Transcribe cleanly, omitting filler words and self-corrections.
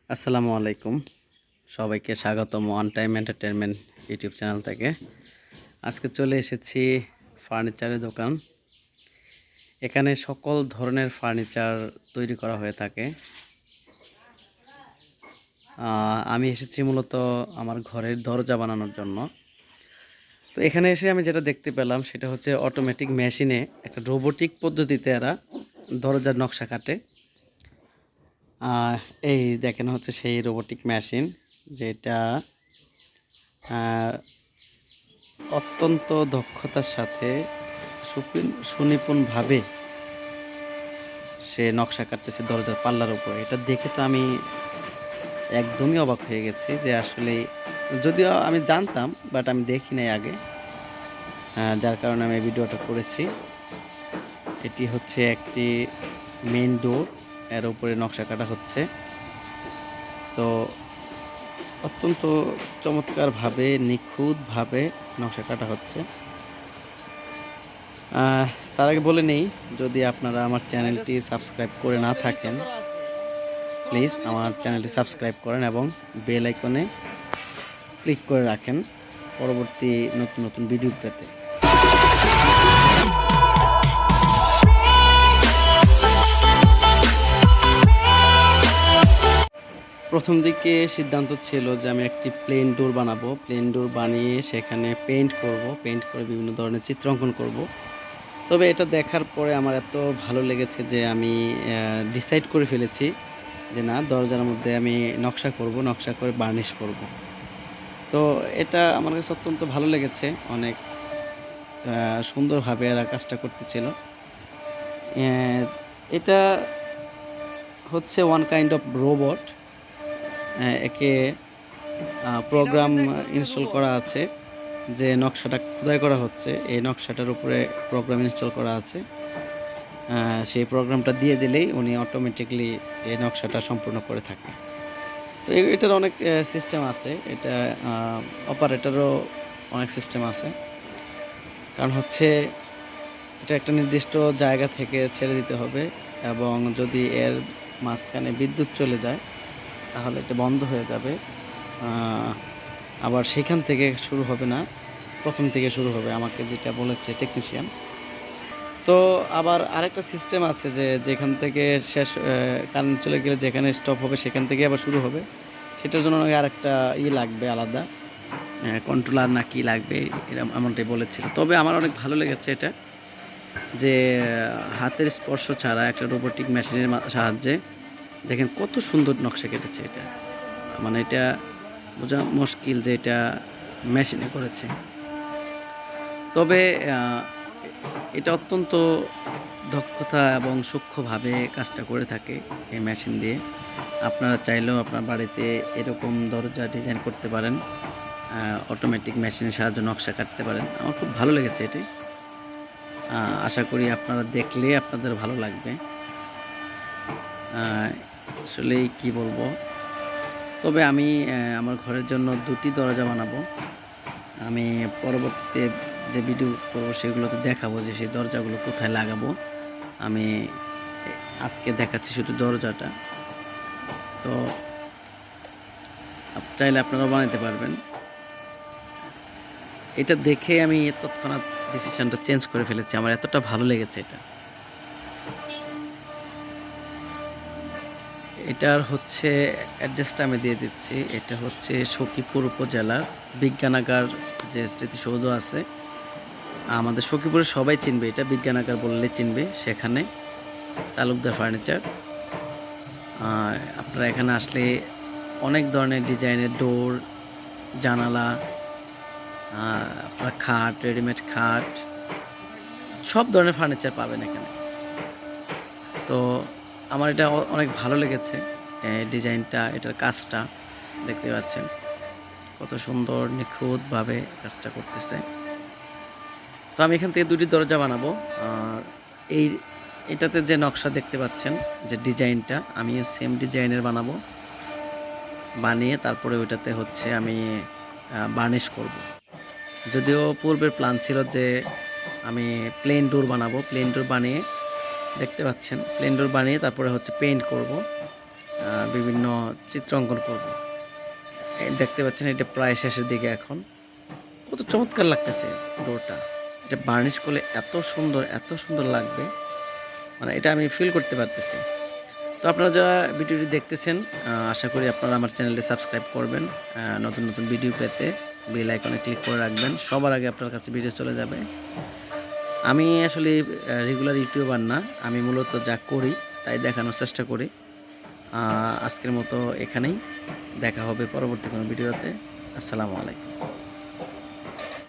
আসসালামু আলাইকুম। সবাইকে স্বাগতম one time entertainment YouTube channel থেকে। আজকে চলে এসেছি ফার্নিচারের দোকান। এখানে সকল ধরনের ফার্নিচার তৈরি করা হয়ে থাকে। আমি এসেছি মূলত আমার ঘরের দরজা বানানোর জন্য। তো এখানে এসে আমি যেটা দেখতে পেলাম সেটা হচ্ছে অটোমেটিক মেশিনে একটা রোবোটিক পদ্ধতিতে এরা দরজার নকশা কাটে। এই দেখেন হচ্ছে সেই রোবোটিক মেশিন, যেটা অত্যন্ত দক্ষতার সাথে সুনিপুণভাবে সে নকশা কাটতেছে দরজার পাল্লার উপরে। এটা দেখে তো আমি একদমই অবাক হয়ে গেছি যে আসলে, যদিও আমি জানতাম বাট আমি দেখি নাই আগে, যার কারণে আমি ভিডিওটা করেছি। এটি হচ্ছে একটি মেইন ডোর, এর উপরে নকশা কাটা হচ্ছে। তো অত্যন্ত চমৎকারভাবে নিখুঁতভাবে নকশা কাটা হচ্ছে। তার আগে বলে নেই, যদি আপনারা আমার চ্যানেলটি সাবস্ক্রাইব করে না থাকেন প্লিজ আমার চ্যানেলটি সাবস্ক্রাইব করেন এবং বেল আইকনে ক্লিক করে রাখেন পরবর্তী নতুন নতুন ভিডিও পেতে। প্রথম দিকে সিদ্ধান্ত ছিল যে আমি একটি প্লেন ডোর বানাবো, প্লেন ডোর বানিয়ে সেখানে পেইন্ট করব, পেইন্ট করে বিভিন্ন ধরনের চিত্র অঙ্কন করব। তবে এটা দেখার পরে আমার এত ভালো লেগেছে যে আমি ডিসাইড করে ফেলেছি যে না, দরজার মধ্যে আমি নকশা করব, নকশা করে বার্নিশ করব। তো এটা আমার কাছে অত্যন্ত ভালো লেগেছে। অনেক সুন্দরভাবে এরা কাজটা করতেছিল। এটা হচ্ছে ওয়ান কাইন্ড অফ রোবট। একে প্রোগ্রাম ইনস্টল করা আছে, যে নকশাটা খোদাই করা হচ্ছে এই নকশাটার উপরে প্রোগ্রাম ইনস্টল করা আছে। সেই প্রোগ্রামটা দিয়ে দিলেই উনি অটোমেটিকলি এই নকশাটা সম্পূর্ণ করে থাকে। তো এটার অনেক সিস্টেম আছে, এটা অপারেটরও অনেক সিস্টেম আছে। কারণ হচ্ছে এটা একটা নির্দিষ্ট জায়গা থেকে ছেড়ে দিতে হবে, এবং যদি এর মাঝখানে বিদ্যুৎ চলে যায় তাহলে এটা বন্ধ হয়ে যাবে। আবার সেখান থেকে শুরু হবে না, প্রথম থেকে শুরু হবে, আমাকে যেটা বলেছে টেকনিশিয়ান। তো আবার আরেকটা সিস্টেম আছে যে যেখান থেকে শেষ, কারেন্ট চলে গেলে যেখানে স্টপ হবে সেখান থেকে আবার শুরু হবে। সেটার জন্য আরেকটা লাগবে আলাদা, কন্ট্রোলার না কি লাগবে এরকম এমনটাই বলেছিল। তবে আমার অনেক ভালো লেগেছে এটা, যে হাতের স্পর্শ ছাড়া একটা রোবোটিক মেশিনের সাহায্যে দেখেন কত সুন্দর নকশা কেটেছে। এটা মানে এটা বোঝা মুশকিল যে এটা মেশিনে করেছে। তবে এটা অত্যন্ত দক্ষতা এবং সূক্ষ্মভাবে কাজটা করে থাকে এই মেশিন দিয়ে। আপনারা চাইলেও আপনার বাড়িতে এরকম দরজা ডিজাইন করতে পারেন, অটোমেটিক মেশিনের সাহায্যে নকশা কাটতে পারেন। আমার খুব ভালো লেগেছে এটি। আশা করি আপনারা দেখলে আপনাদের ভালো লাগবে। আসলে কি বলবো, তবে আমি আমার ঘরের জন্য দুটি দরজা বানাবো। আমি পরবর্তীতে যে ভিডিও করবো সেগুলোতে দেখাবো যে সেই দরজাগুলো কোথায় লাগাবো। আমি আজকে দেখাচ্ছি শুধু দরজাটা। তো চাইলে আপনারা বানাতে পারবেন। এটা দেখে আমি তৎক্ষণাৎ ডিসিশনটা চেঞ্জ করে ফেলেছি, আমার এতটা ভালো লেগেছে এটা। এটার হচ্ছে অ্যাড্রেসটা আমি দিয়ে দিচ্ছি। এটা হচ্ছে সখীপুর উপজেলার বিজ্ঞানাগার যে স্মৃতিসৌধ আছে, আমাদের সখীপুরে সবাই চিনবে, এটা বিজ্ঞানাগার বললে চিনবে, সেখানে তালুকদার ফার্নিচার। আপনারা এখানে আসলে অনেক ধরনের ডিজাইনের ডোর, জানালা, আপনার খাট, রেডিমেড খাট, সব ধরনের ফার্নিচার পাবেন এখানে। তো আমার এটা অনেক ভালো লেগেছে ডিজাইনটা, এটার কাজটা দেখতে পাচ্ছেন কত সুন্দর নিখুঁতভাবে কাজটা করতেছে। তো আমি এখান থেকে দুটি দরজা বানাবো। এই এটাতে যে নকশা দেখতে পাচ্ছেন, যে ডিজাইনটা, আমি সেম ডিজাইনের বানাবো, বানিয়ে তারপরে ওইটাতে হচ্ছে আমি বার্নিশ করব। যদিও পূর্বের প্ল্যান ছিল যে আমি প্লেন ডোর বানাবো, প্লেন ডোর বানিয়ে দেখতে পাচ্ছেন, প্লেন ডোর বানিয়ে তারপরে হচ্ছে পেইন্ট করব। বিভিন্ন চিত্র অঙ্কন করব। এই দেখতে পাচ্ছেন এটা প্রায় শেষের দিকে এখন। কত চমৎকার লাগতেছে ডোরটা। এটা বার্নিশ করলে এত সুন্দর লাগবে, মানে এটা আমি ফিল করতে পারতেছি। তো আপনারা যারা ভিডিওটি দেখতেছেন, আশা করি আপনারা আমার চ্যানেলটি সাবস্ক্রাইব করবেন। নতুন ভিডিও পেতে বেল আইকনে ক্লিক করে রাখবেন, সবার আগে আপনার কাছে ভিডিও চলে যাবে। আমি আসলে রেগুলার ইউটিউবার না, আমি মূলত যা করি তাই দেখানোর চেষ্টা করি। আজকের মতো এখানেই, দেখা হবে পরবর্তী কোনো ভিডিওতে। আসসালামু আলাইকুম।